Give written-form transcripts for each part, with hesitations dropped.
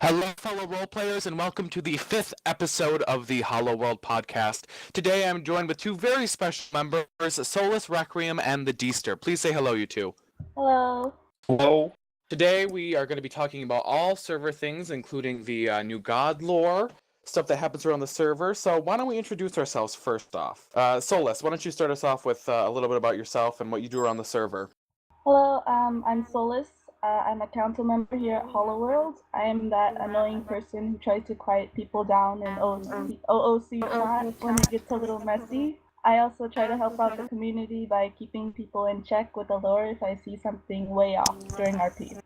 Hello, fellow roleplayers, and welcome to the 5th episode of the Hollowworld podcast. Today I'm joined with two very special members, solusrequiem and theDeester. Please say hello, you two. Hello. Hello. Today we are going to be talking about all server things, including the new god lore, stuff that happens around the server. So why don't we introduce ourselves first off? Solus, why don't you start us off with a little bit about yourself and what you do around the server? Hello, I'm Solus. I'm a council member here at Hollowworld. I am that annoying person who tries to quiet people down in OOC chat when it gets a little messy. I also try to help out the community by keeping people in check with the lore if I see something way off during RP.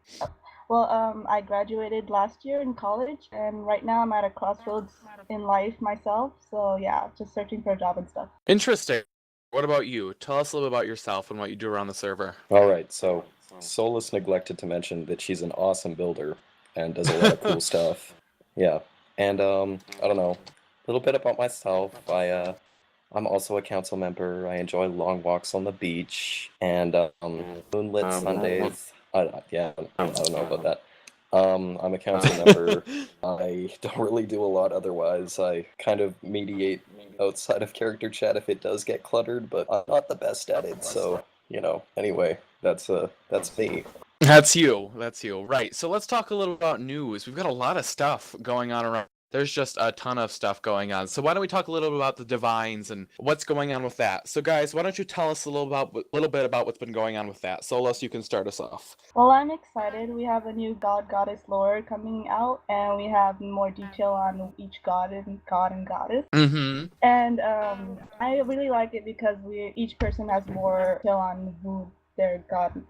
Well, I graduated last year in college, and right now I'm at a crossroads in life myself. So yeah, just searching for a job and stuff. Interesting. What about you? Tell us a little about yourself and what you do around the server. Alright, so Solus neglected to mention that she's an awesome builder and does a lot of cool stuff. Yeah. And I don't know, a little bit about myself. I'm also a council member. I enjoy long walks on the beach and moonlit Sundays. I don't know about that. I'm a council member. I don't really do a lot otherwise. I kind of mediate outside of character chat if it does get cluttered, but I'm not the best at it, so, anyway, that's me. That's you. Right. So let's talk a little about news. We've got a lot of stuff going on around. There's just a ton of stuff going on. So why don't we talk a little bit about the Divines and what's going on with that? So guys, why don't you tell us a little bit about what's been going on with that? Solus, you can start us off. Well, I'm excited. We have a new god-goddess lore coming out, and we have more detail on each god and goddess. Mm-hmm. And I really like it because each person has more detail on who their god.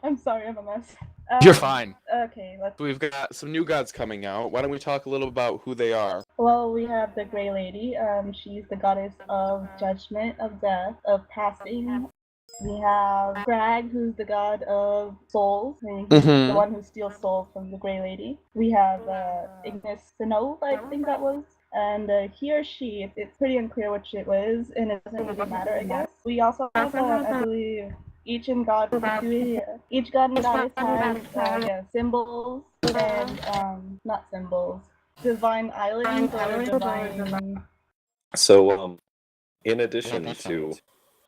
I'm sorry, I'm a mess. You're fine. Okay, We've got some new gods coming out. Why don't we talk a little about who they are? Well, we have the Grey Lady. She's the goddess of judgment, of death, of passing. We have Crag, who's the god of souls. He's the one who steals souls from the Grey Lady. We have Ignis Sinov, I think that was. And he or she, it's pretty unclear which it was, and it doesn't really matter, I guess. We also have, I believe, each god and goddess has symbols and not symbols. Divine islands or divine. So, in addition to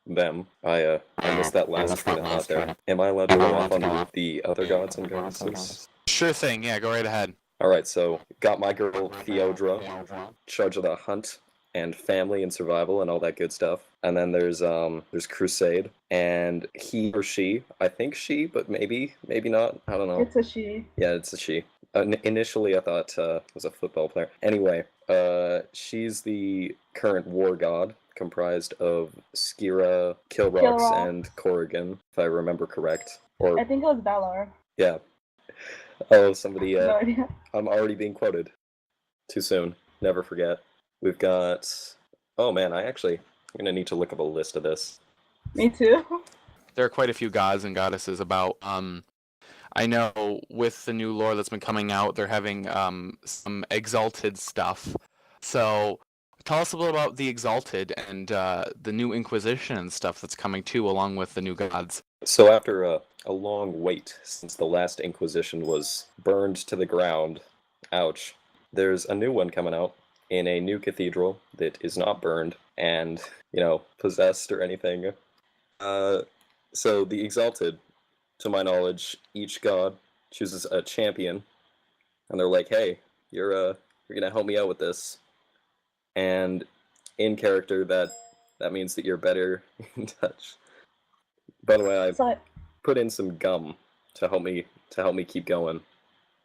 them, I missed that last thing out there. Am I allowed to go off on the other gods and goddesses? Sure thing. Yeah, go right ahead. Alright, so got my girl Theodra, charge of the hunt and family and survival and all that good stuff. And then there's Crusade, and he or she, I think she, but maybe not, I don't know. It's a she. Yeah, it's a she. Initially I thought it was a football player. Anyway, she's the current war god, comprised of Skira, Kilrox, and Corrigan, if I remember correct. Or I think it was Valar. Yeah. Oh, somebody, No idea. I'm already being quoted. Too soon. Never forget. We've got... Oh man, I'm gonna need to look up a list of this. Me too. There are quite a few gods and goddesses about. I know with the new lore that's been coming out, they're having some exalted stuff. So tell us a little about the exalted and the new Inquisition and stuff that's coming too, along with the new gods. So after a long wait since the last Inquisition was burned to the ground, ouch, there's a new one coming out in a new cathedral that is not burned and, possessed or anything. So the Exalted, to my knowledge, each god chooses a champion, and they're like, hey, you're gonna help me out with this. And in character, that means that you're better in touch. By the way, I put in some gum to help me keep going.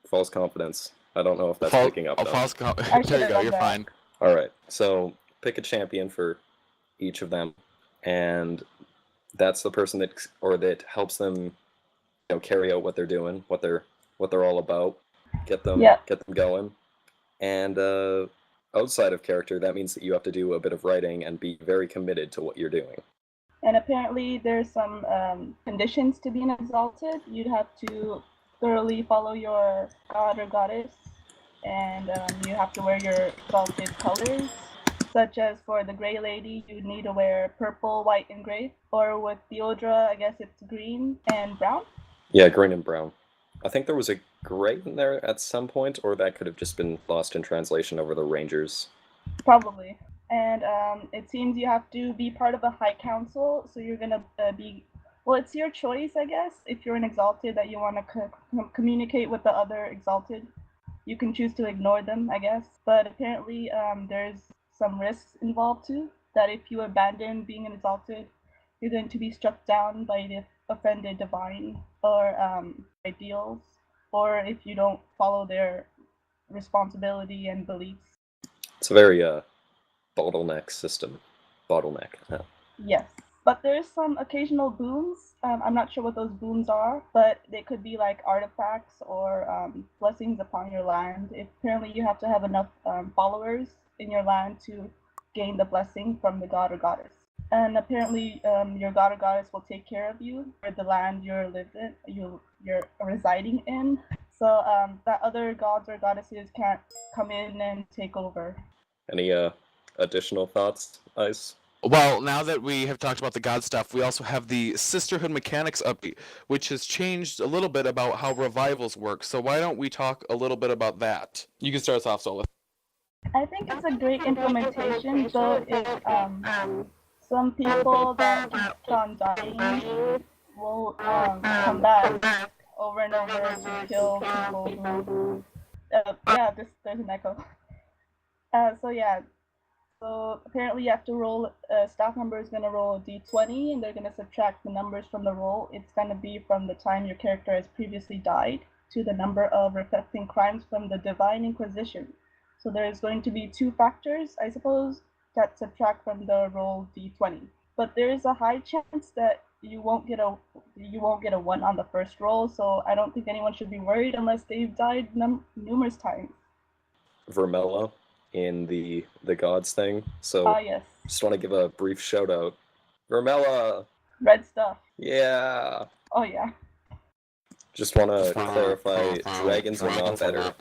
False confidence. I don't know if that's picking up. There you go, you're fine. Alright, so pick a champion for each of them, and that's the person that helps them carry out what they're doing, what they're all about, get them going. And outside of character, that means that you have to do a bit of writing and be very committed to what you're doing. And apparently there's some conditions to being exalted. You'd have to thoroughly follow your god or goddess, and you have to wear your exalted colors, such as for the Grey Lady, you need to wear purple, white, and gray. Or with Theodra, I guess it's green and brown? Yeah, green and brown. I think there was a gray in there at some point, or that could have just been lost in translation over the Rangers. Probably. And it seems you have to be part of a high council, so you're gonna be. Well, it's your choice, I guess. If you're an exalted that you want to communicate with the other exalted, you can choose to ignore them, I guess. But apparently, there's some risks involved too. That if you abandon being an exalted, you're going to be struck down by the offended divine or ideals, or if you don't follow their responsibility and beliefs. It's a very bottleneck system. Bottleneck. Yeah. Yes, but there's some occasional boons. I'm not sure what those boons are, but they could be like artifacts or blessings upon your land. Apparently, you have to have enough followers in your land to gain the blessing from the god or goddess. And apparently, your god or goddess will take care of you for the land you're residing in. So that other gods or goddesses can't come in and take over. Any additional thoughts, Ice? Well, now that we have talked about the god stuff, we also have the Sisterhood Mechanics update, which has changed a little bit about how revivals work. So why don't we talk a little bit about that? You can start us off, Solus. I think it's a great implementation, though if some people that keep on dying will come back over and over to kill people who... there's an echo. So apparently you have to roll, staff member is going to roll a d20, and they're going to subtract the numbers from the roll. It's going to be from the time your character has previously died to the number of reflecting crimes from the Divine Inquisition. So there's going to be 2 factors, I suppose, that subtract from the roll d20. But there is a high chance that you won't get a 1 on the first roll, so I don't think anyone should be worried unless they've died numerous times. Vermella in the gods thing. So Yes. just want to give a brief shout out. Vermella! Red stuff. Yeah! Oh yeah. Just want to clarify, dragons are not better.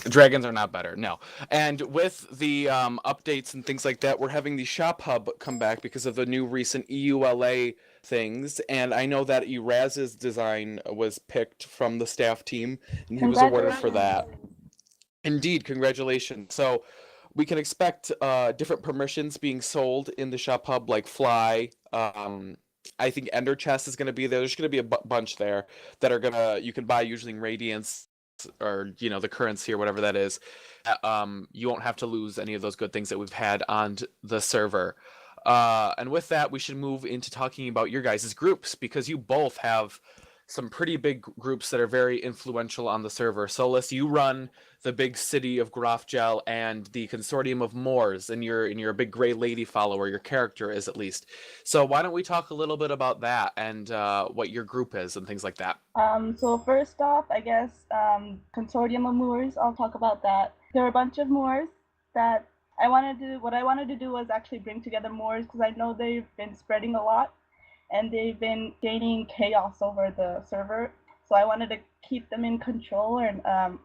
Dragons are not better, no. And with the updates and things like that, we're having the shop hub come back because of the new recent EULA things. And I know that Eraz's design was picked from the staff team, and he was awarded for that. Indeed, congratulations. So we can expect different permissions being sold in the shop hub, like Fly. I think Ender Chest is going to be there. There's going to be a bunch there that are you can buy using Radiance or the currency or whatever that is. You won't have to lose any of those good things that we've had on the server. And with that, we should move into talking about your guys' groups, because you both have some pretty big groups that are very influential on the server. Solus, you run the big city of Grafgel and the Consortium of Moors, and you're a big Grey Lady follower. Your character is, at least. So why don't we talk a little bit about that and what your group is and things like that? So first off, I guess Consortium of Moors. I'll talk about that. There are a bunch of Moors that what I wanted to do was actually bring together Moors, because I know they've been spreading a lot and they've been gaining chaos over the server. So I wanted to keep them in control and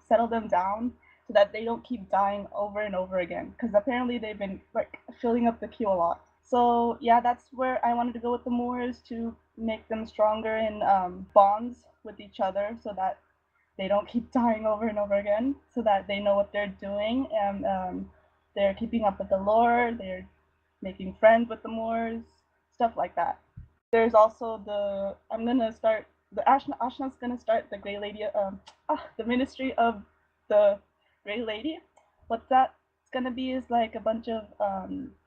settle them down so that they don't keep dying over and over again, because apparently they've been filling up the queue a lot. So yeah, that's where I wanted to go with the Moors, to make them stronger in bonds with each other so that they don't keep dying over and over again, so that they know what they're doing and they're keeping up with the lore, they're making friends with the Moors, stuff like that. There's also Ashna's gonna start the Grey Lady, the Ministry of the Grey Lady. What that's gonna be is like a bunch of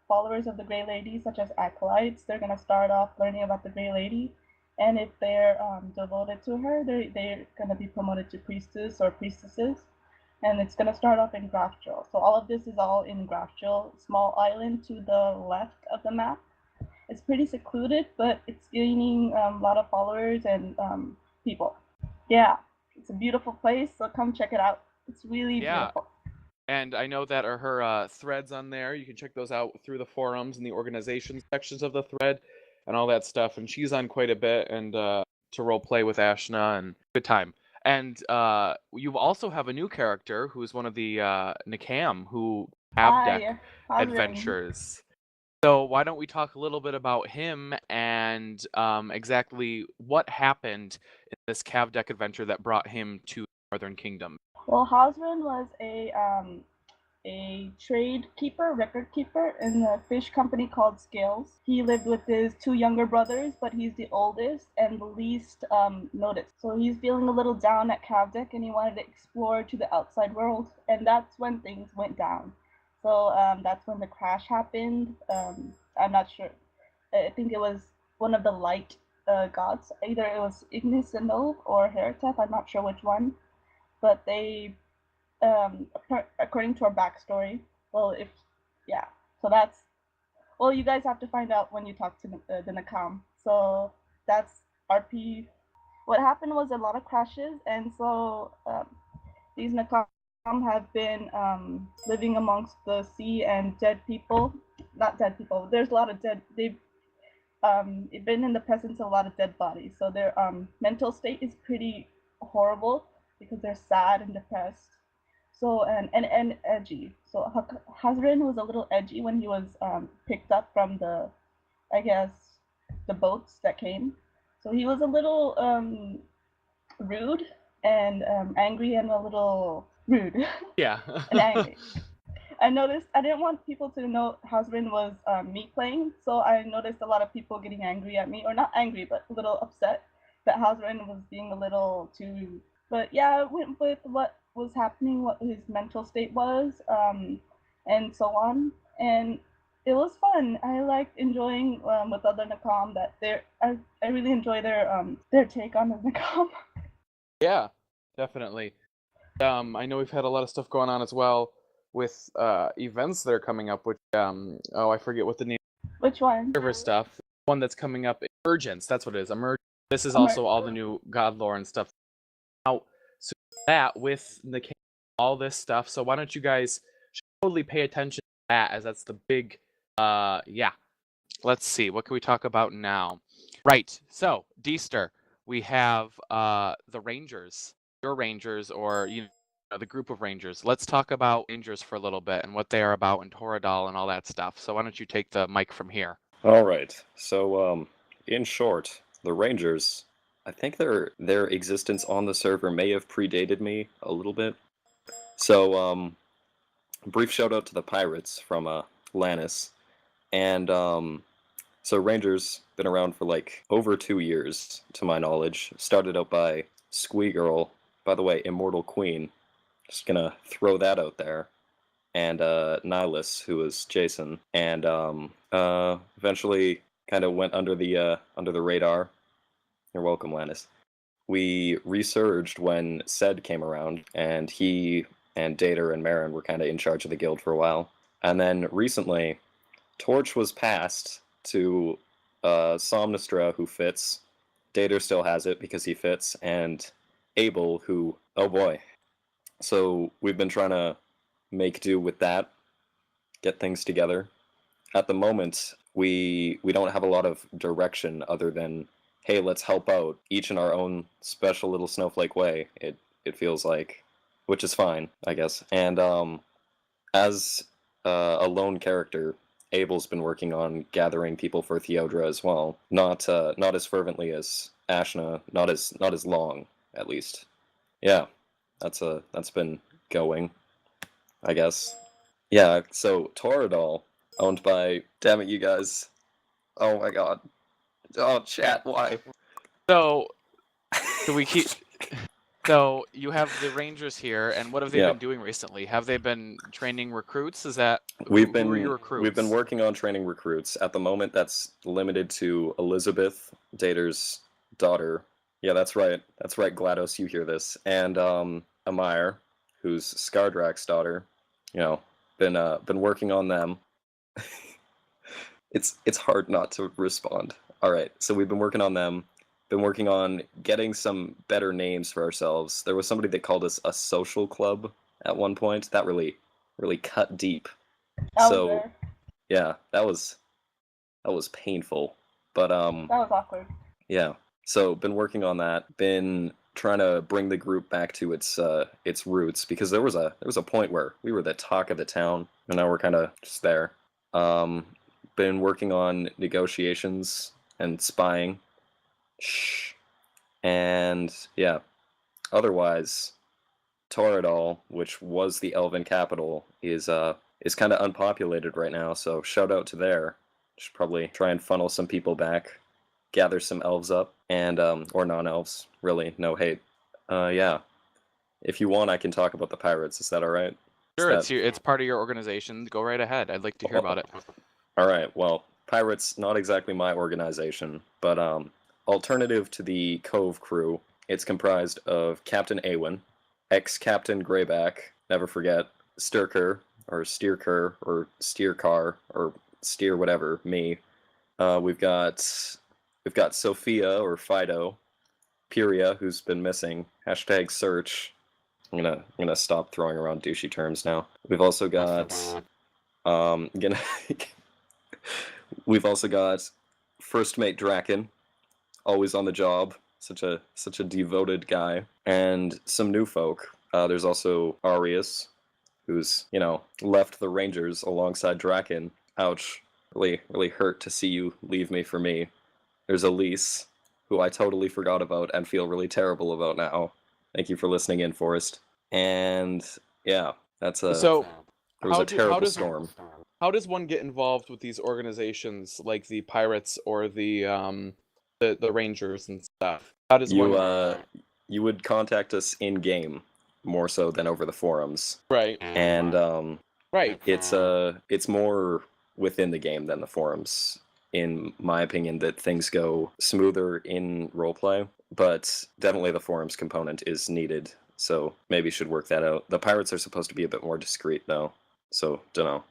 followers of the Grey Lady, such as acolytes. They're gonna start off learning about the Grey Lady, and if they're devoted to her, they're gonna be promoted to priestess or priestesses. And it's gonna start off in Grafgel. So all of this is all in Grafgel, small island to the left of the map. It's pretty secluded, but it's gaining a lot of followers and people. Yeah, it's a beautiful place, so come check it out. It's really beautiful. And I know that are her threads on there. You can check those out through the forums and the organization sections of the thread and all that stuff. And she's on quite a bit, and to role play with Ashna, and good time. And you also have a new character who's one of the Nikam, who have deck adventures. So why don't we talk a little bit about him and exactly what happened in this Cav deck adventure that brought him to Northern Kingdom? Well, Hosrin was a trade keeper, record keeper in a fish company called Scales. He lived with his two younger brothers, but he's the oldest and the least noticed. So he's feeling a little down at Kavdik, and he wanted to explore to the outside world, and that's when things went down. So that's when the crash happened. I'm not sure. I think it was one of the light gods. Either it was Ignis and Nov or Hereteth. I'm not sure which one. But they, according to our backstory, so that's, well, you guys have to find out when you talk to the Nakam. So that's RP. What happened was a lot of crashes, and so these Nakam have been living amongst the sea and dead people. Not dead people. There's a lot of dead. They've been in the presence of a lot of dead bodies. So their mental state is pretty horrible because they're sad and depressed. So and edgy. So Hazrin was a little edgy when he was picked up from the, I guess, the boats that came. So he was a little rude and angry and a little rude. Yeah. And angry. I noticed I didn't want people to know Hazrin was me playing, so I noticed a lot of people getting angry at me, or not angry, but a little upset that Hazrin was being a little too. But yeah, I went with what was happening, what his mental state was, and so on, and it was fun. I liked enjoying with other Nakam that I really enjoy their take on the Nakam. Yeah, definitely. I know we've had a lot of stuff going on as well with events that are coming up, which I forget what the name. Which one? Server stuff. One that's coming up, Emergence. That's what it is. Emergence. This is also all the new god lore and stuff. Now, so that with the all this stuff. So why don't you guys totally pay attention to that, as that's the big. Yeah. Let's see. What can we talk about now? Right. So Deester, we have the Rangers. Your Rangers, or the group of Rangers. Let's talk about Rangers for a little bit and what they are about in Toradal and all that stuff. So why don't you take the mic from here? All right. So, in short, the Rangers, I think their existence on the server may have predated me a little bit. So, brief shout out to the pirates from Lannis, and so Rangers been around for like over 2 years, to my knowledge. Started out by Squeegirl, by the way, Immortal Queen. Just gonna throw that out there. And Nihilus, who was Jason, and eventually kind of went under the radar. You're welcome, Lannis. We resurged when Sed came around, and he and Dater and Marin were kind of in charge of the guild for a while. And then recently, Torch was passed to Somnistra, who fits. Dater still has it because he fits, and Abel, who, oh boy. So we've been trying to make do with that, get things together. At the moment, we don't have a lot of direction other than, hey, let's help out, each in our own special little snowflake way, it feels like, which is fine, I guess. And as a lone character, Abel's been working on gathering people for Theodra as well. Not as fervently as Ashna, not as long, at least. Yeah, that's been going, I guess. Yeah, so Toradal, owned by, damn it, you guys. Oh my god. Oh, chat, why? So we keep. So you have the Rangers here, and what have they been doing recently? Have they been training recruits? Is that who are your recruits? We've been working on training recruits. At the moment, that's limited to Elizabeth, Dater's daughter. Yeah, that's right. That's right, GLaDOS, you hear this. And Amire, who's Skardrak's daughter. You know, been working on them. It's hard not to respond. All right, so we've been working on them. Been working on getting some better names for ourselves. There was somebody that called us a social club at one point. That really cut deep. So yeah, that was painful. But that was awkward. Yeah. So been working on that. Been trying to bring the group back to its roots, because there was a point where we were the talk of the town, and now we're kind of just there. Been working on negotiations and spying. Shh. And yeah, otherwise, Toradol, which was the Elven capital, is kind of unpopulated right now. So shout out to there. Should probably try and funnel some people back, gather some elves up, and or non-elves. Really, no hate. Yeah. If you want, I can talk about the pirates. Is that all right? Sure, it's part of your organization. Go right ahead. I'd like to hear about it. All right. Well, pirates, not exactly my organization, but alternative to the Cove crew, it's comprised of Captain Awen, ex-Captain Greyback, never forget, Stirker, or Steerker, or Steercar, or Steer whatever, me. We've got Sophia, or Fido, Pyria, who's been missing, hashtag search. I'm gonna stop throwing around douchey terms now. We've also got we've also got First Mate Draken, always on the job, such a devoted guy, and some new folk. There's also Arius, who's left the Rangers alongside Draken. Ouch, really hurt to see you leave me for me. There's Elise, who I totally forgot about and feel really terrible about now. Thank you for listening in, Forrest. And yeah, that's a there was a terrible storm. How does one get involved with these organizations like the pirates or the Rangers and stuff? How does you would contact us in game more so than over the forums, right? And right, it's more within the game than the forums, in my opinion, that things go smoother in roleplay. But definitely the forums component is needed, so maybe should work that out. The pirates are supposed to be a bit more discreet though, so dunno.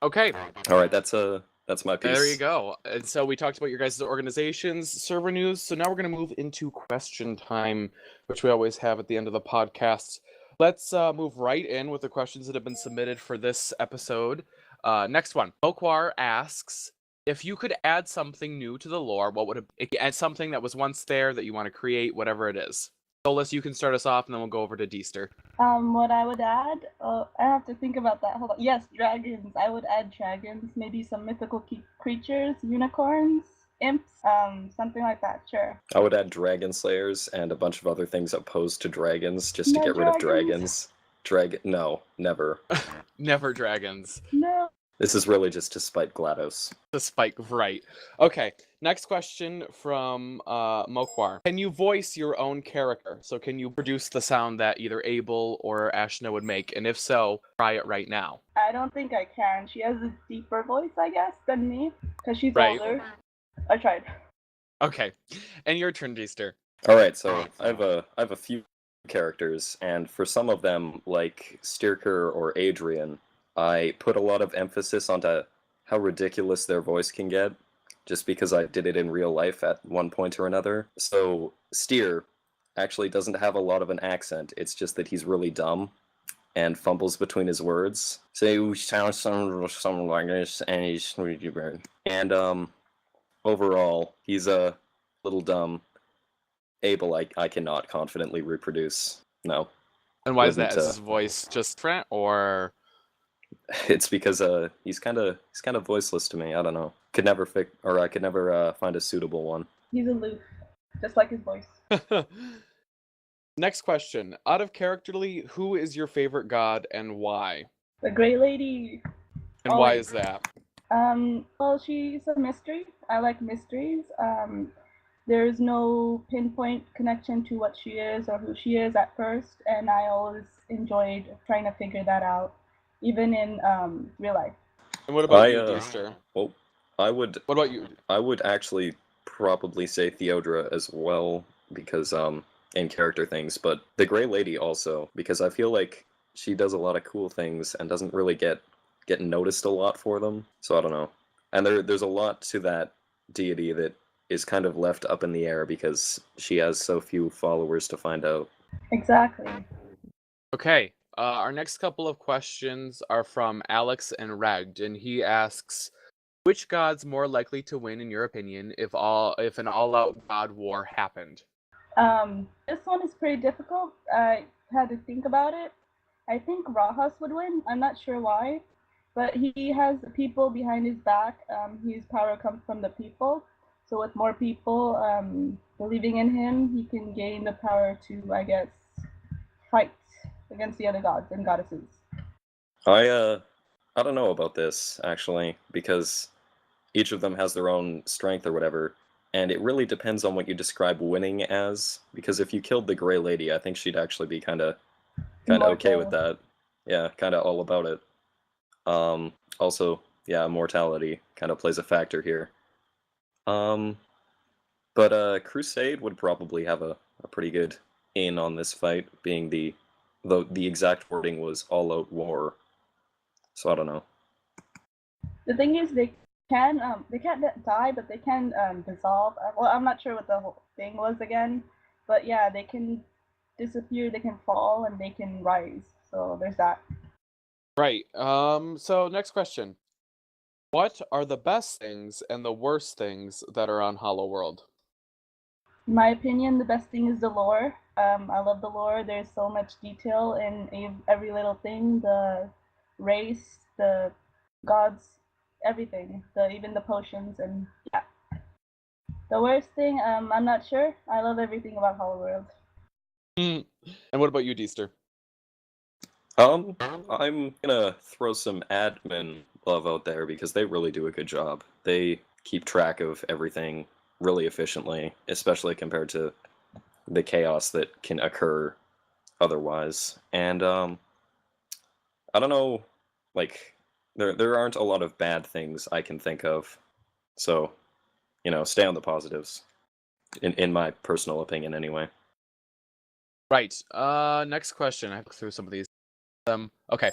Okay. All right, that's my piece. There you go. And so we talked about your guys' organizations, server news. So now we're going to move into question time, which we always have at the end of the podcast. Let's move right in with the questions that have been submitted for this episode. Next one. Mokwar asks, if you could add something new to the lore, what would it add? Something that was once there that you want to create, whatever it is. Solus, you can start us off, and then we'll go over to Deester. What I would add, I have to think about that. Hold on. Yes, dragons. I would add dragons. Maybe some mythical creatures, unicorns, imps, something like that. Sure. I would add dragon slayers and a bunch of other things opposed to dragons, just to get rid of dragons. No, never. Never dragons. No. This is really just to spite GLaDOS. To spite, right. Okay, next question from Mokwar. Can you voice your own character? So can you produce the sound that either Abel or Ashna would make? And if so, try it right now. I don't think I can. She has a deeper voice, I guess, than me, because she's right. older. I tried. Okay, and your turn, Deester. All right, so I have a few characters, and for some of them, like Stirker or Adrian, I put a lot of emphasis onto how ridiculous their voice can get, just because I did it in real life at one point or another. So Steer actually doesn't have a lot of an accent. It's just that he's really dumb and fumbles between his words. So he sounds something like this, and he's really bad. And overall, he's a little dumb. Abel, I cannot confidently reproduce. No. And why is that? Is his voice just different, or? It's because he's kind of voiceless to me. I don't know. I could never find a suitable one. He's aloof, just like his voice. Next question. Out of characterly, who is your favorite god and why? The Grey Lady. And why is that? Well, she's a mystery. I like mysteries. There's no pinpoint connection to what she is or who she is at first, and I always enjoyed trying to figure that out, even in real life. And what about you, Deester? Well, what about you? I would actually probably say Theodora as well, because in character things, but the Grey Lady also, because I feel like she does a lot of cool things and doesn't really get noticed a lot for them. So I don't know. And there's a lot to that deity that is kind of left up in the air because she has so few followers to find out. Exactly. Okay. Our next couple of questions are from Alex and Regd, and he asks, which god's more likely to win in your opinion if an all-out god war happened? This one is pretty difficult. I had to think about it. I think Rahas would win. I'm not sure why, but he has people behind his back. His power comes from the people. So with more people believing in him, he can gain the power to, I guess, fight against the other gods and goddesses. I don't know about this actually, because each of them has their own strength or whatever, and it really depends on what you describe winning as. Because if you killed the Grey Lady, I think she'd actually be kind of okay with that. Yeah, kind of all about it. Also, yeah, mortality kind of plays a factor here. But Crusade would probably have a pretty good in on this fight, being the exact wording was all-out war. So I don't know. The thing is, they can't die, but they can dissolve. Well, I'm not sure what the whole thing was again, but yeah, they can disappear, they can fall, and they can rise. So there's that. Right. So next question. What are the best things and the worst things that are on Hollowworld? In my opinion, the best thing is the lore. I love the lore. There's so much detail in every little thing. The race, the gods, everything. Even the potions, and yeah. The worst thing, I'm not sure. I love everything about Hollowworld. And what about you, Deester? I'm gonna throw some admin love out there because they really do a good job. They keep track of everything really efficiently, especially compared to the chaos that can occur otherwise. And I don't know, like there aren't a lot of bad things I can think of. So, stay on the positives. In my personal opinion anyway. Right. Next question. I have to go through some of these. Okay.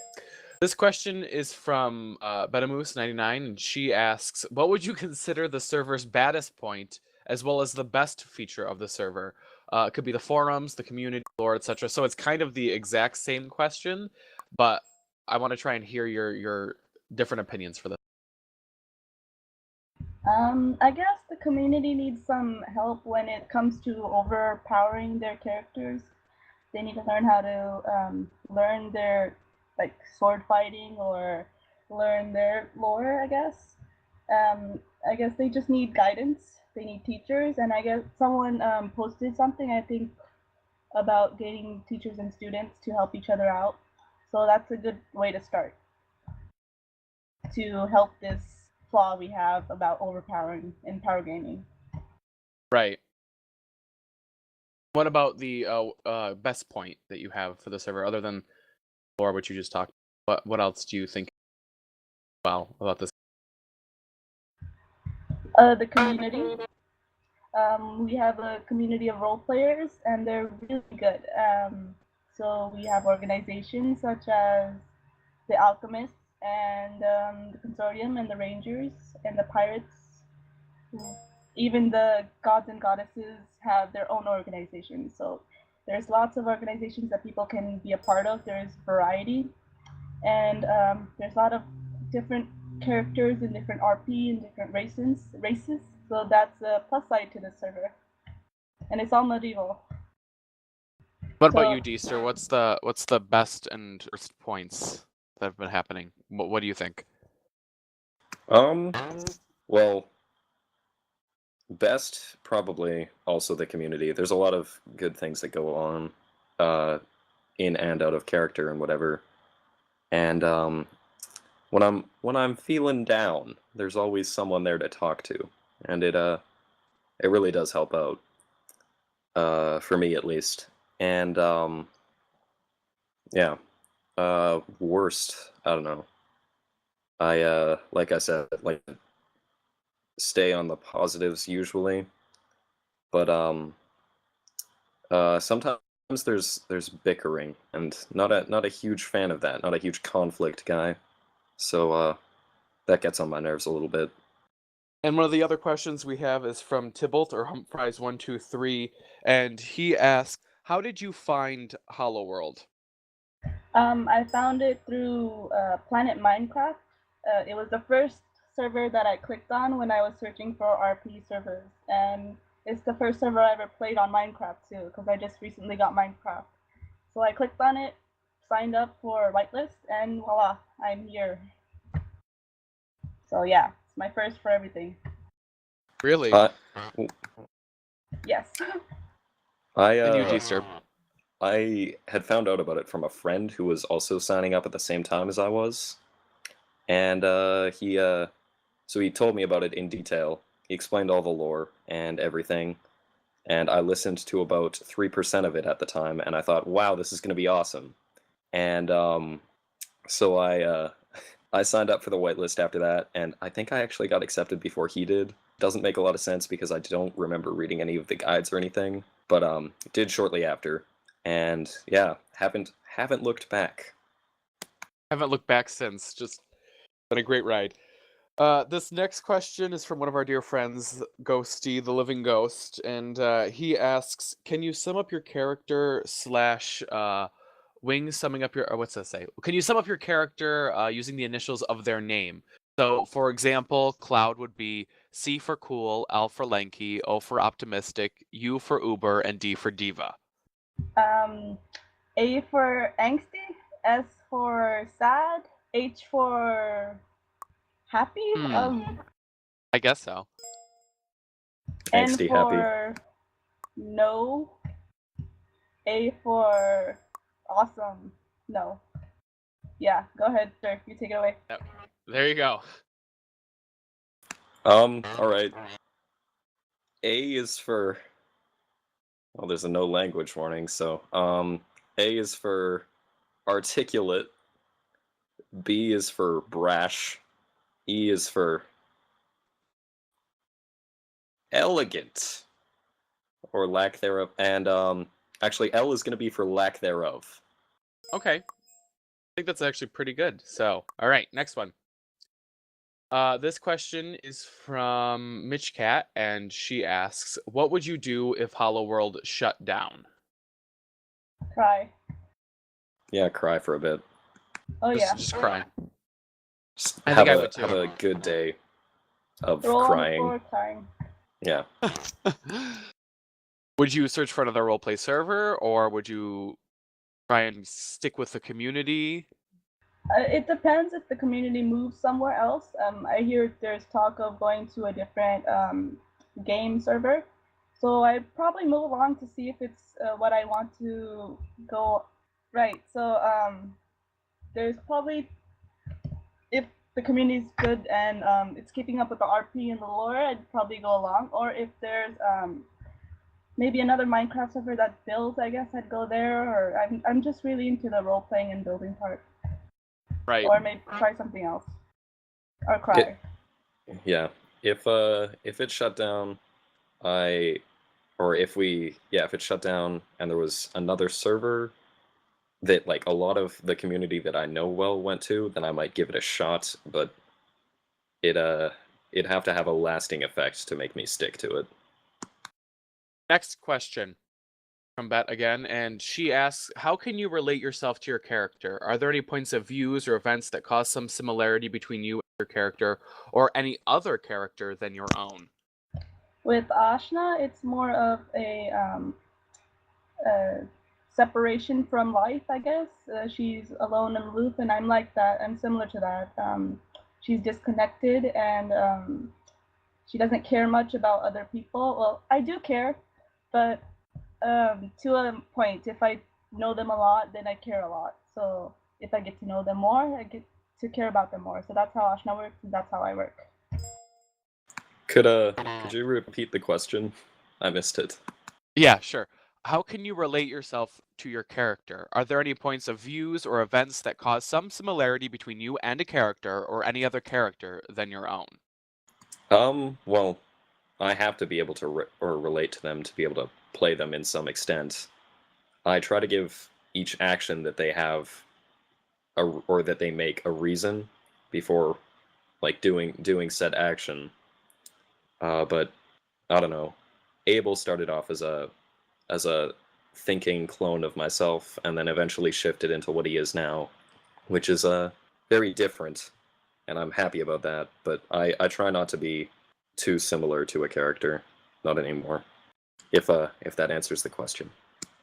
This question is from Betamoose99, and she asks, what would you consider the server's baddest point, as well as the best feature of the server? It could be the forums, the community, lore, etc. So it's kind of the exact same question, but I want to try and hear your different opinions for this. I guess the community needs some help when it comes to overpowering their characters. They need to learn how to learn their sword fighting or learn their lore, I guess. I guess they just need guidance. They need teachers, and I guess someone posted something, I think, about getting teachers and students to help each other out. So that's a good way to start to help this flaw we have about overpowering in power gaming. Right. What about the best point that you have for the server, other than lore, which you just talked about? What else do you think about this? The community. We have a community of role players, and they're really good. So we have organizations such as the Alchemists and the Consortium and the Rangers and the Pirates. Even the gods and goddesses have their own organizations. So there's lots of organizations that people can be a part of. There's variety, and there's a lot of different characters in different RP and different races. So that's a plus side to the server, and it's all medieval. What about you, Deester? What's the best and worst points that have been happening? What do you think? Well, best probably also the community. There's a lot of good things that go on in and out of character and whatever. And when I'm feeling down, there's always someone there to talk to, and it really does help out. For me at least. And yeah. Worst, I don't know. I like I said, like stay on the positives usually. But sometimes there's bickering, and not a huge fan of that, not a huge conflict guy. So that gets on my nerves a little bit. And one of the other questions we have is from Tybalt or Humphries123, and he asks, how did you find Hollowworld? I found it through Planet Minecraft. It was the first server that I clicked on when I was searching for RP servers, and it's the first server I ever played on Minecraft too, because I just recently got Minecraft. So I clicked on it, signed up for whitelist, and voila, I'm here. So yeah, it's my first for everything. Really? Yes. I And you, Deester? I had found out about it from a friend who was also signing up at the same time as I was, and so he told me about it in detail. He explained all the lore and everything, and I listened to about 3% of it at the time, and I thought, wow, this is going to be awesome. And so I signed up for the whitelist after that, and I think I actually got accepted before he did. Doesn't make a lot of sense because I don't remember reading any of the guides or anything, but did shortly after. And yeah, haven't looked back. Haven't looked back since. Just been a great ride. This next question is from one of our dear friends, Ghosty, the Living Ghost, and he asks, "Can you sum up your character slash wing summing up your? Or what's that say? Can you sum up your character using the initials of their name? So, for example, Cloud would be C for cool, L for lanky, O for optimistic, U for Uber, and D for diva." A for angsty, S for sad, H for happy, I guess so. N Angsty happy. for no, A for awesome. No. Yeah, go ahead, sir. You take it away. There you go. All right. A is for. Well, there's a no language warning, so A is for articulate. B is for brash. E is for elegant, or lack thereof, and actually L is going to be for lack thereof. Okay. I think that's actually pretty good. So, all right, next one. This question is from Mitch Cat, and she asks, "What would you do if Hollowworld shut down?" Cry. Yeah, cry for a bit. Oh yeah. Just cry. Just I have think I would too. have a good day of Roll on the crying. floor, crying. Yeah. Would you search for another roleplay server, or would you try and stick with the community? It depends if the community moves somewhere else. I hear there's talk of going to a different game server, so I'd probably move along to see if it's what I want to go. Right. So there's probably, if the community's good and it's keeping up with the RP and the lore, I'd probably go along. Or if there's maybe another Minecraft server that builds, I guess I'd go there. Or I'm just really into the role playing and building part. Right. Or maybe try something else. Or cry. Yeah. If it shut down, if it shut down and there was another server that like a lot of the community that I know well went to, then I might give it a shot, but it'd have to have a lasting effect to make me stick to it. Next question from Bet again, and she asks, "How can you relate yourself to your character? Are there any points of views or events that cause some similarity between you and your character, or any other character than your own?" With Ashna, it's more of a separation from life, I guess. She's alone and aloof, and I'm like that. I'm similar to that. She's disconnected, and she doesn't care much about other people. Well, I do care, but to a point. If I know them a lot, then I care a lot. So if I get to know them more, I get to care about them more. So that's how Ashna works, and that's how I work. Could you repeat the question? I missed it. Yeah, sure. How can you relate yourself to your character? Are there any points of views or events that cause some similarity between you and a character, or any other character than your own? Well, I have to be able to relate to them to be able to play them in some extent. I try to give each action that they have or that they make a reason before like doing said action. But I don't know. Abel started off as a thinking clone of myself, and then eventually shifted into what he is now, which is very different, and I'm happy about that. But I try not to be too similar to a character, not anymore. If that answers the question.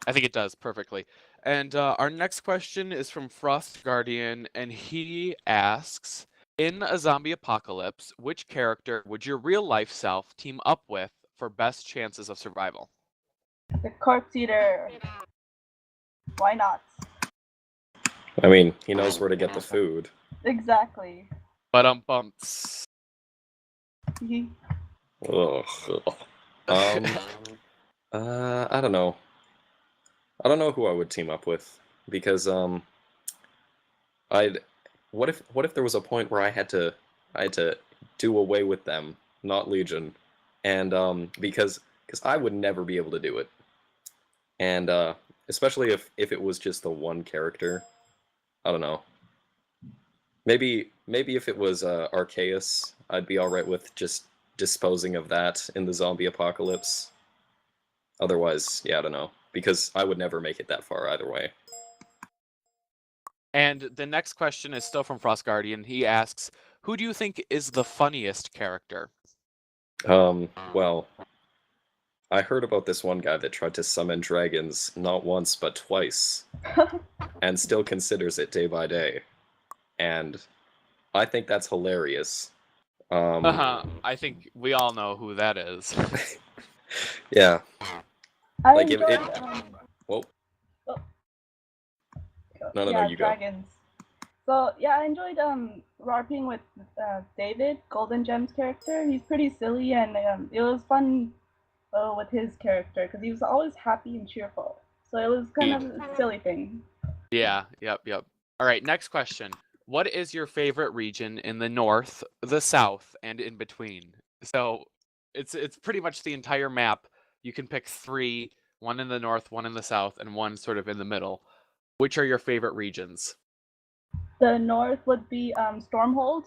I think it does perfectly. And our next question is from Frost Guardian, and he asks, "In a zombie apocalypse, which character would your real life self team up with for best chances of survival?" The corpse eater. Why not? I mean, he knows where to get the food. Exactly. But bumps. Ugh. I don't know. I don't know who I would team up with because I'd what if there was a point where I had to do away with them, not Legion, and because I would never be able to do it, and especially if it was just the one character, I don't know. Maybe if it was Arceus, I'd be all right with just disposing of that in the zombie apocalypse. Otherwise, yeah, I don't know, because I would never make it that far either way. And the next question is still from Frost Guardian. He asks, who do you think is the funniest character? Well, I heard about this one guy that tried to summon dragons not once but twice, and still considers it day by day. And I think that's hilarious. I think we all know who that is. Yeah. I Like, enjoyed, Whoa. oh, No, yeah, you dragons. So yeah, I enjoyed RP'ing with David, Golden Gem's character. He's pretty silly, and it was fun with his character because he was always happy and cheerful. So it was kind of a silly thing. Yeah, yep. All right, next question. What is your favorite region in the north, the south, and in between? So it's pretty much the entire map. You can pick 3, one in the north, one in the south, and one sort of in the middle. Which are your favorite regions? The north would be Stormhold.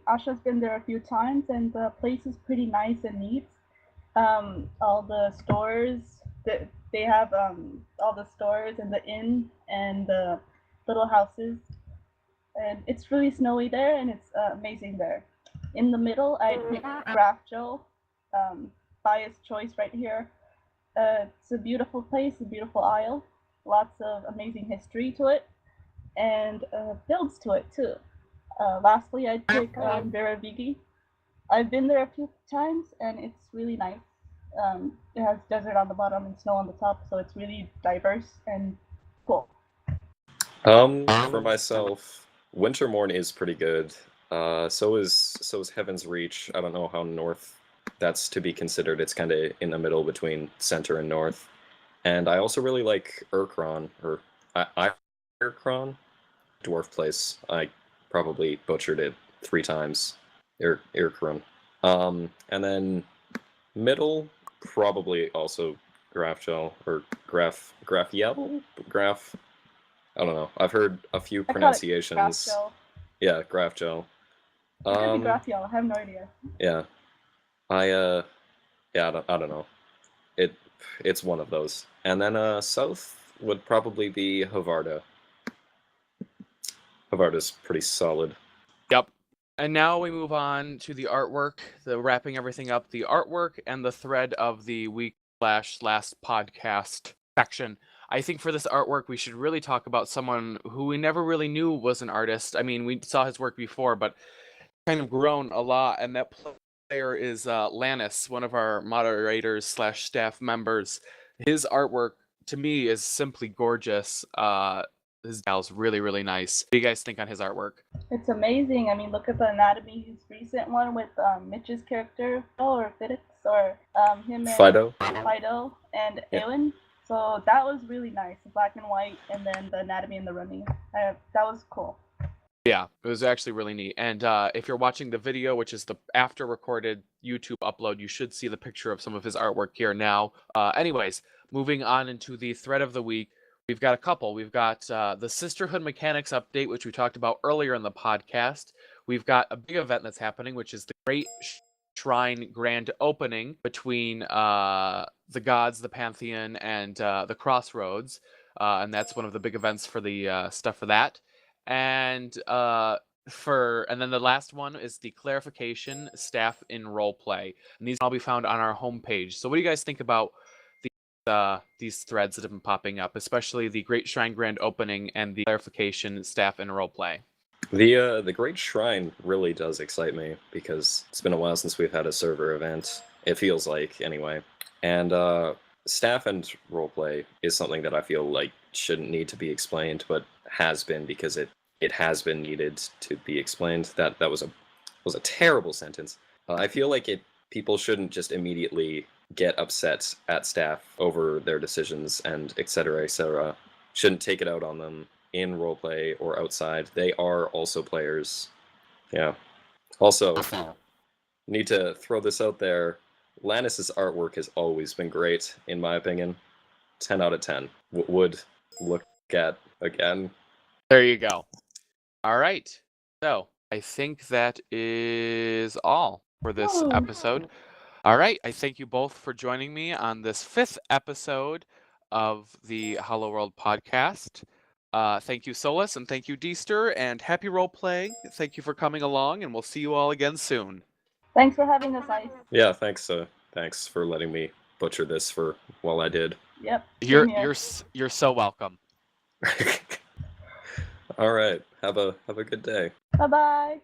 Asha's been there a few times, and the place is pretty nice and neat. All the stores, they have all the stores and the inn and the little houses, and it's really snowy there, and it's amazing there. In the middle, I pick Grafjo, biased choice right here. It's a beautiful place, a beautiful isle, lots of amazing history to it, and builds to it too. Lastly, I'd pick Veravigi. I've been there a few times, and it's really nice. It has desert on the bottom and snow on the top, so it's really diverse and cool. For myself, Wintermorn is pretty good. So is Heaven's Reach. I don't know how north that's to be considered. It's kind of in the middle between center and north. And I also really like Urkron, or Urkron, dwarf place. I probably butchered it 3 times. Urkron. And then middle, probably also Grafgel, or Graphiel? I don't know. I've heard a few pronunciations. Grafgel. Yeah, Grafgel. It could be Graphiel. I have no idea. Yeah. I don't know. It's one of those. And then south would probably be Havarda. Havarda's pretty solid. Yep. And now we move on to the artwork, the wrapping everything up, the artwork and the thread of the week / last podcast section. I think for this artwork, we should really talk about someone who we never really knew was an artist. I mean, we saw his work before, but kind of grown a lot. And that player is Lannis, one of our moderators / staff members. His artwork, to me, is simply gorgeous. His style really, really nice. What do you guys think on his artwork? It's amazing. I mean, look at the anatomy. His recent one with Mitch's character, or Fidix, or him and Fido and Yeah. Eowyn. So that was really nice. The black and white, and then the anatomy and the running. That was cool. Yeah, it was actually really neat. And if you're watching the video, which is the after recorded YouTube upload, you should see the picture of some of his artwork here now. Anyways, moving on into the thread of the week. We've got a couple. We've got the Sisterhood Mechanics update, which we talked about earlier in the podcast. We've got a big event that's happening, which is the Great Shrine Grand Opening between the Gods, the Pantheon, and the Crossroads. And that's one of the big events for the stuff for that. And then the last one is the Clarification Staff in Roleplay. And these can all be found on our homepage. So what do you guys think about these threads that have been popping up, especially the Great Shrine Grand Opening and the Clarification Staff in Roleplay? The Great Shrine really does excite me, because it's been a while since we've had a server event. It feels like, anyway. And Staff and Roleplay is something that I feel like shouldn't need to be explained, but has been because it has been needed to be explained. That was a terrible sentence. I feel like people shouldn't just immediately get upset at staff over their decisions and etc. etc. Shouldn't take it out on them in roleplay or outside. They are also players. Yeah. Also, need to throw this out there. Lannis's artwork has always been great, in my opinion. 10 out of 10. Would look at again. There you go. All right. So I think that is all for this episode. All right. I thank you both for joining me on this 5th episode of the Hollowworld podcast. Thank you, Solus, and thank you, Deester, and happy role playing. Thank you for coming along, and we'll see you all again soon. Thanks for having us, Ice. Yeah, thanks. Thanks for letting me butcher this for while I did. Yep. You're so welcome. All right. Have a good day. Bye-bye.